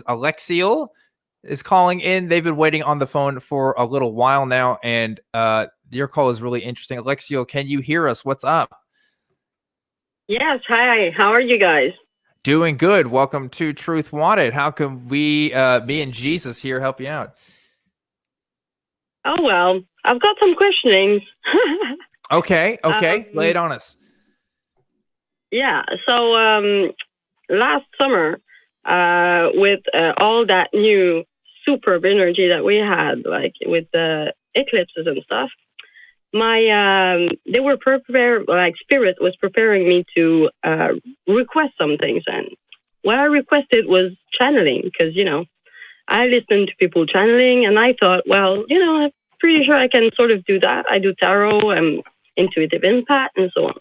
Alexiel is calling in. They've been waiting on the phone for a little while now, and your call is really interesting. Alexiel, can you hear us? What's up? Yes, hi. How are you guys? Doing good. Welcome to Truth Wanted. How can we, me and Jesus here, help you out? Oh, well, I've got some questionings. Okay, lay it on us. Yeah, so last summer, with all that new superb energy that we had, like with the eclipses and stuff, they were prepared, like Spirit was preparing me to request some things. And what I requested was channeling, because, I listened to people channeling, and I thought, well, I'm pretty sure I can sort of do that. I do tarot and intuitive impact and so on.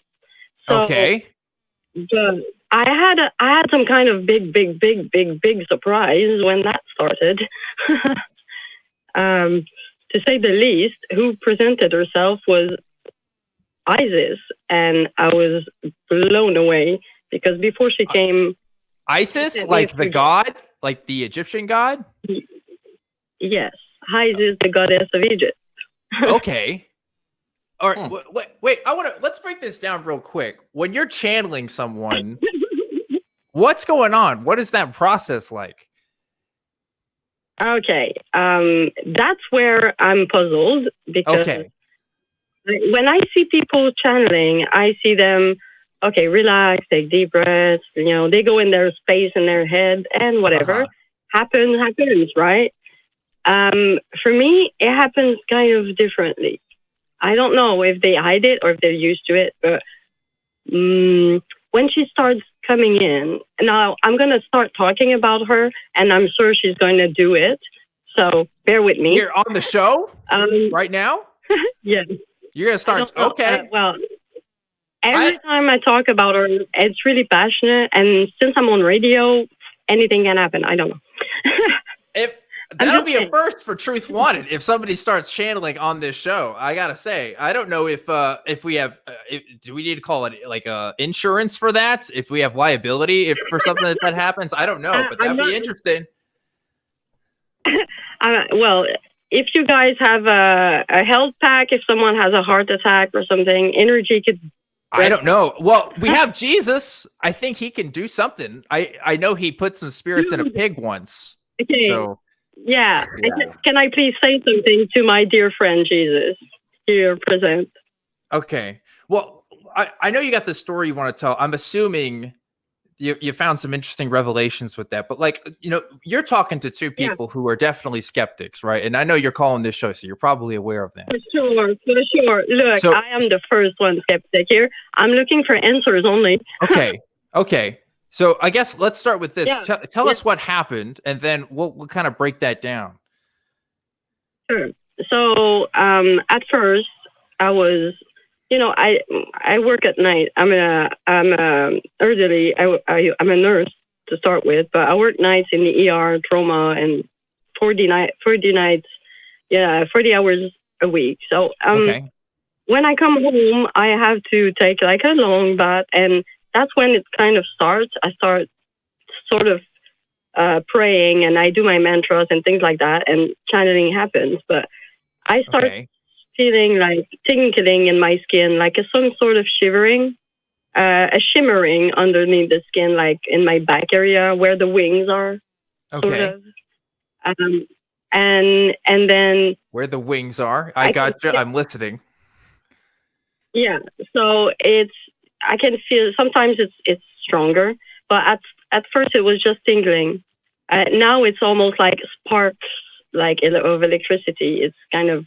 So, okay. I had some kind of big surprise when that started. To say the least, who presented herself was Isis, and I was blown away because before she came... Isis, like the god? Like the Egyptian god? Yes. Isis, the goddess of Egypt. Okay. All right. Wait. Let's break this down real quick. When you're channeling someone, what's going on? What is that process like? Okay. That's where I'm puzzled because when I see people channeling, I see them, okay, relax, take deep breaths, they go in their space in their head and whatever happens, right? For me, it happens kind of differently. I don't know if they hide it or if they're used to it, but when she starts coming in, now I'm going to start talking about her, and I'm sure she's going to do it. So bear with me. You're on the show right now? Yes. You're going to start? Okay. Well, every time I talk about her, it's really passionate. And since I'm on radio, anything can happen. I don't know. That'll be a first for Truth Wanted if somebody starts channeling on this show. I gotta say, I don't know if we have, do we need to call it like insurance for that? If we have liability if for something that happens, I don't know, but that'd be interesting. Well, if you guys have a health pack, if someone has a heart attack or something, energy could. I don't know. Well, we have Jesus. I think he can do something. I know he put some spirits in a pig once. Okay. So. Yeah. Can I please say something to my dear friend Jesus here present? Okay. Well, I know you got the story you want to tell. I'm assuming you found some interesting revelations with that. But you're talking to two people who are definitely skeptics, right? And I know you're calling this show, so you're probably aware of that. For sure. Look, I am the first one skeptic here. I'm looking for answers only. Okay. So I guess let's start with this. Yeah. Tell us what happened, and then we'll kind of break that down. Sure. So at first, I was, I work at night. I'm elderly. I'm a nurse to start with, but I work nights in the ER, trauma, and 40 hours a week. So when I come home, I have to take like a long bath, and that's when it kind of starts. I start sort of praying, and I do my mantras and things like that, and channeling happens. But I start feeling like tingling in my skin, like some sort of shivering, a shimmering underneath the skin, like in my back area where the wings are. Okay. Sort of. And then where the wings are. I got you. I'm listening. Yeah. So I can feel sometimes it's stronger, but at first it was just tingling. Now it's almost like sparks, like of electricity. It's kind of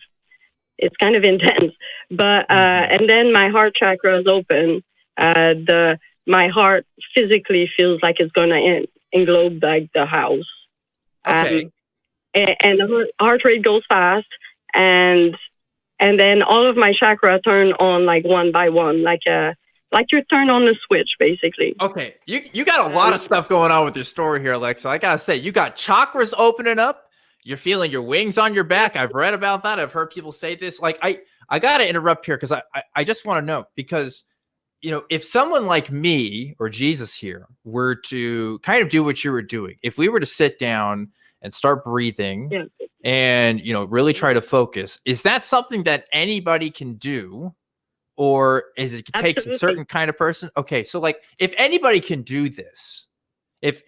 intense. But and then my heart chakra is open. My heart physically feels like it's gonna englobe like the house. Okay. And the heart rate goes fast, and then all of my chakra turn on like one by one, like you turn on the switch, basically. Okay, you got a lot of stuff going on with your story here, Alexa. I gotta say, you got chakras opening up. You're feeling your wings on your back. I've read about that. I've heard people say this. Like, I gotta interrupt here because I just want to know, because if someone like me or Jesus here were to kind of do what you were doing, if we were to sit down and start breathing and, really try to focus, is that something that anybody can do? Or is it takes a certain kind of person? Okay. So like, if anybody can do this, if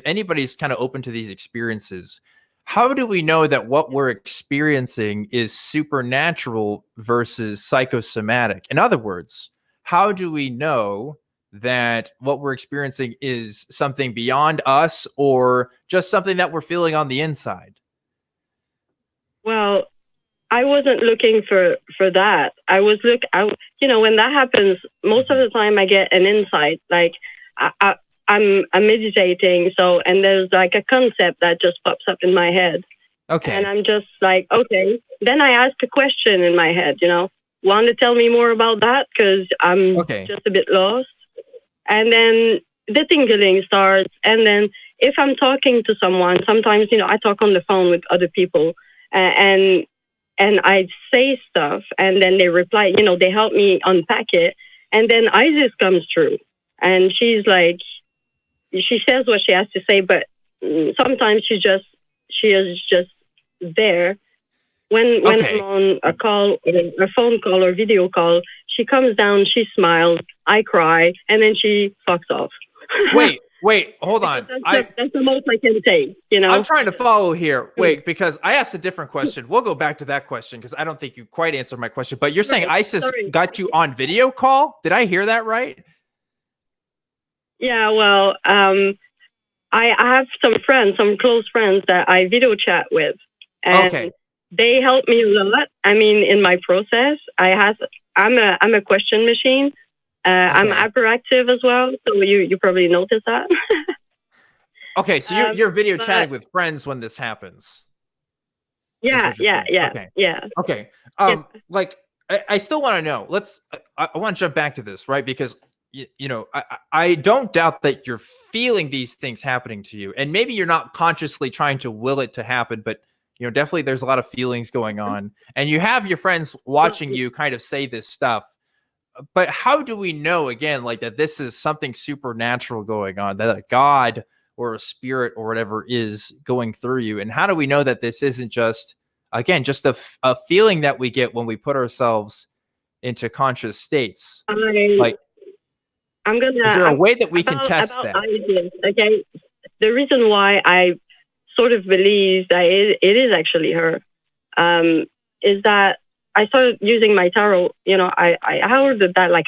anybody's kind of open to these experiences, how do we know that what we're experiencing is supernatural versus psychosomatic? In other words, how do we know that what we're experiencing is something beyond us or just something that we're feeling on the inside? Well, I wasn't looking for that. When that happens, most of the time I get an insight. Like I'm meditating, and there's like a concept that just pops up in my head. Okay. And I'm just like, okay. Then I ask a question in my head, want to tell me more about that? Because I'm just a bit lost. And then the tingling starts. And then if I'm talking to someone, sometimes, I talk on the phone with other people and I say stuff and then they reply, they help me unpack it. And then Isis comes through and she's like, she says what she has to say, but sometimes she is just there. When I'm on a call, a phone call or video call, she comes down, she smiles, I cry, and then she fucks off. Wait, hold on. That's the most I can say, I'm trying to follow here. Wait, because I asked a different question. We'll go back to that question because I don't think you quite answered my question. But you're saying Isis got you on video call? Did I hear that right? Yeah, well, I have some close friends that I video chat with. And they help me a lot. I mean, in my process, I'm a question machine. I'm hyperactive as well, so you probably noticed that. Okay, so you're video chatting with friends when this happens. Yeah. Okay. Like I still want to know. I want to jump back to this, right? Because I don't doubt that you're feeling these things happening to you, and maybe you're not consciously trying to will it to happen, but definitely there's a lot of feelings going on, and you have your friends watching you kind of say this stuff. But how do we know, again, like that this is something supernatural going on, that a God or a spirit or whatever is going through you? And how do we know that this isn't just, again, just a feeling that we get when we put ourselves into conscious states? Is there a way that we can test that? Ideas, okay. The reason why I sort of believe that it is actually her is that I started using my tarot. I ordered that like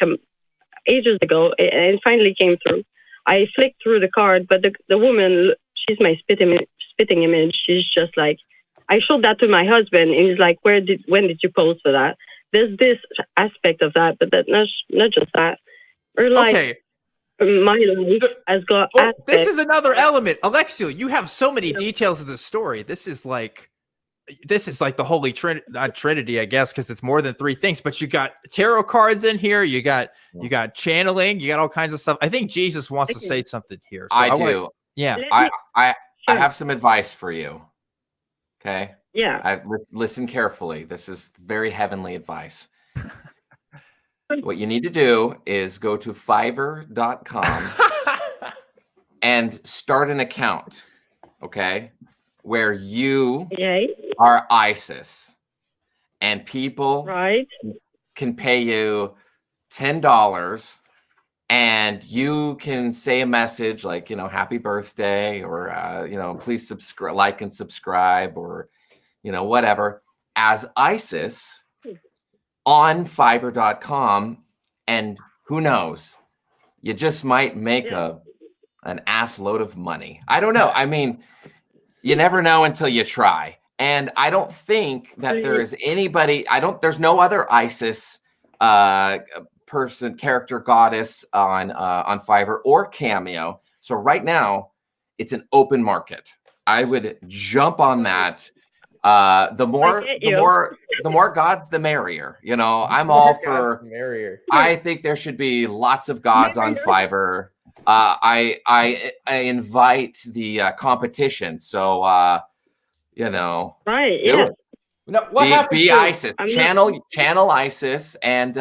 ages ago, and it finally came through. I flicked through the card, but the woman, she's my spitting image. She's just like, I showed that to my husband, and he's like, when did you pose for that? There's this aspect of that, but that's not just that. Or like, my life has got. This is another element, Alexiel. You have so many details of the story. This is like the Holy Trinity, I guess, because it's more than three things. But you got tarot cards in here. You got channeling. You got all kinds of stuff. I think Jesus wants to say something here. So I do. I have some advice for you. Okay. Yeah. Listen carefully. This is very heavenly advice. What you need to do is go to Fiverr.com and start an account. Okay. Where you are Isis, and people can pay you $10, and you can say a message like, happy birthday, or please like and subscribe, or whatever, as Isis on Fiverr.com, and who knows, you just might make an ass load of money. I don't know. I mean, you never know until you try. And I don't think that there is anybody, there's no other Isis person, character, goddess on Fiverr or Cameo. So right now it's an open market. I would jump on that. The more gods, the merrier. I'm all for, I think there should be lots of gods on Fiverr. I invite the competition. So, do it. No, what happened be to ISIS, channel ISIS, and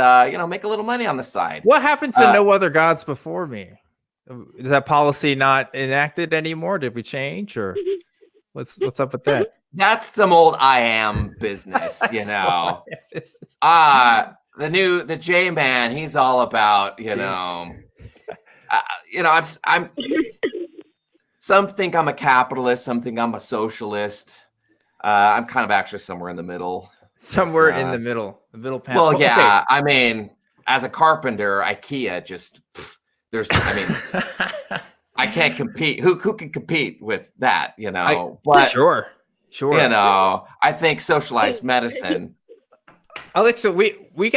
make a little money on the side. What happened to no other gods before me? Is that policy not enacted anymore? Did we change, or what's up with that? That's some old I am business, the J man, he's all about, I'm some think I'm a capitalist, some think I'm a socialist. I'm kind of actually somewhere in the middle. Somewhere in the middle path. Well, yeah. Okay. I mean, as a carpenter, IKEA just I can't compete. Who can compete with that? But sure. I think socialized medicine. Alexa, we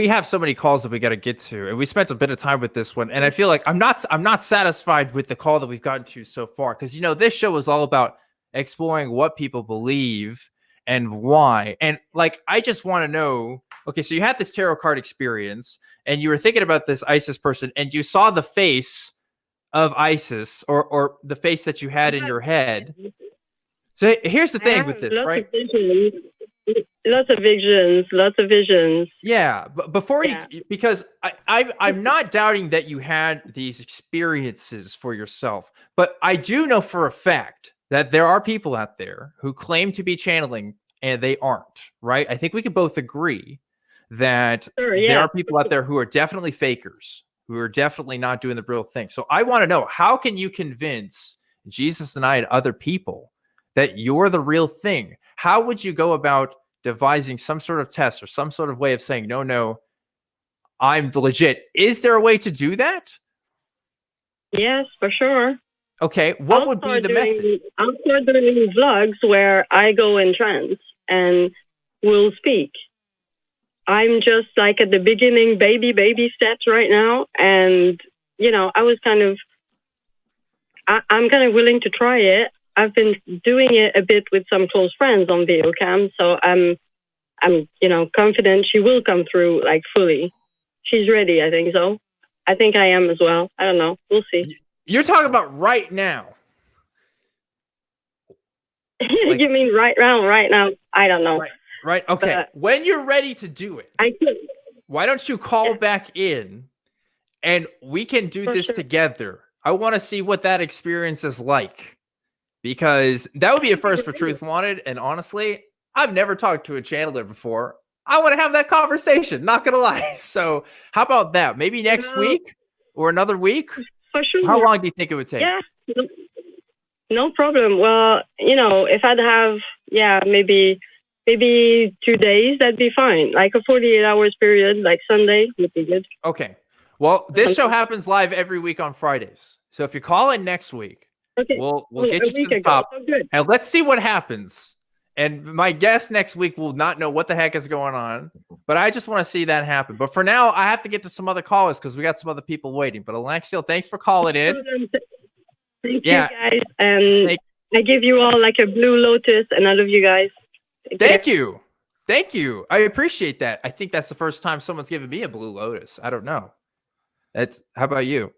have so many calls that we got to get to, and we spent a bit of time with this one, and I feel like I'm not satisfied with the call that we've gotten to so far, because this show is all about exploring what people believe and why. And I just want to know, okay, so you had this tarot card experience and you were thinking about this ISIS person and you saw the face of ISIS or the face that you had in your head. So here's the thing with this, right? Lots of visions. Yeah, but before because I'm not doubting that you had these experiences for yourself, but I do know for a fact that there are people out there who claim to be channeling and they aren't, right? I think we can both agree that there are people out there who are definitely fakers, who are definitely not doing the real thing. So I want to know, how can you convince Jesus and I and other people that you're the real thing? How would you go about devising some sort of test or some sort of way of saying, no, I'm the legit? Is there a way to do that? Yes, for sure. Okay, what would be the method? I'll start doing vlogs where I go in trance and will speak. I'm just at the beginning, baby steps right now. And, I was I'm kind of willing to try it. I've been doing it a bit with some close friends on video cam. So I'm confident she will come through fully. She's ready, I think so. I think I am as well. I don't know. We'll see. You're talking about right now. You mean right now? I don't know. Right. Okay. But when you're ready to do it, I could. Why don't you call back in and we can do this together? I want to see what that experience is like, because that would be a first for Truth Wanted. And honestly, I've never talked to a channeler before. I want to have that conversation, not going to lie. So how about that? Maybe next week or another week? For sure. How long do you think it would take? Yeah, no problem. Well, if I'd have, maybe 2 days, that'd be fine. A 48 hours period, Sunday would be good. Okay. Well, this show happens live every week on Fridays. So if you call in next week, we'll get you to the top. And let's see what happens. And my guest next week will not know what the heck is going on, but I just want to see that happen. But for now, I have to get to some other callers because we got some other people waiting. But Alexiel, thanks for calling in. Thank you, guys. And I give you all a blue lotus, and I love you guys. Thank you. I appreciate that. I think that's the first time someone's given me a blue lotus. I don't know. How about you?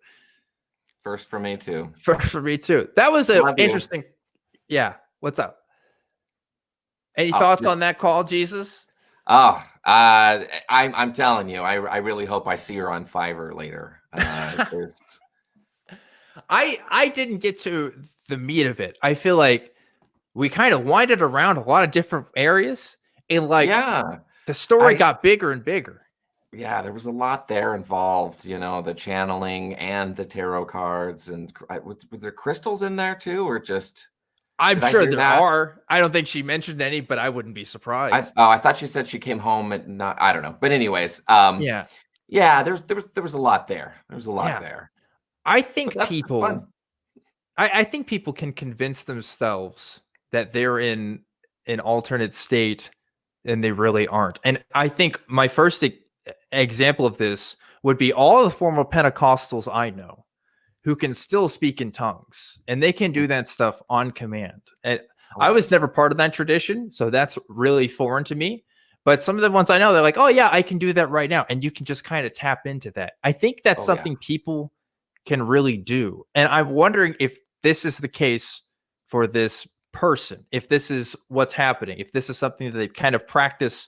First for me too. First for me too. That was an interesting. Yeah. What's up? Any thoughts on that call, Jesus? I'm telling you, I really hope I see her on Fiverr later. I didn't get to the meat of it. I feel like we kind of winded around a lot of different areas, and the story got bigger and bigger. Yeah, there was a lot there involved, the channeling and the tarot cards, and was there crystals in there too, or just? I'm sure there are. I don't think she mentioned any, but I wouldn't be surprised. I thought she said she came home at not. I don't know, but anyways, yeah. There was a lot there. There was a lot there. I think people. I think people can convince themselves that they're in an alternate state, and they really aren't. And I think my first example of this would be all the former Pentecostals I know, who can still speak in tongues, and they can do that stuff on command. And I was never part of that tradition, so that's really foreign to me. But some of the ones I know, they're like, oh yeah, I can do that right now. And you can just kind of tap into that. I think that's something people can really do. And I'm wondering if this is the case for this person, if this is what's happening, if this is something that they kind of practice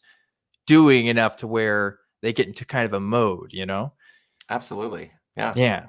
doing enough to where they get into kind of a mode, you know? Absolutely. Yeah. Yeah.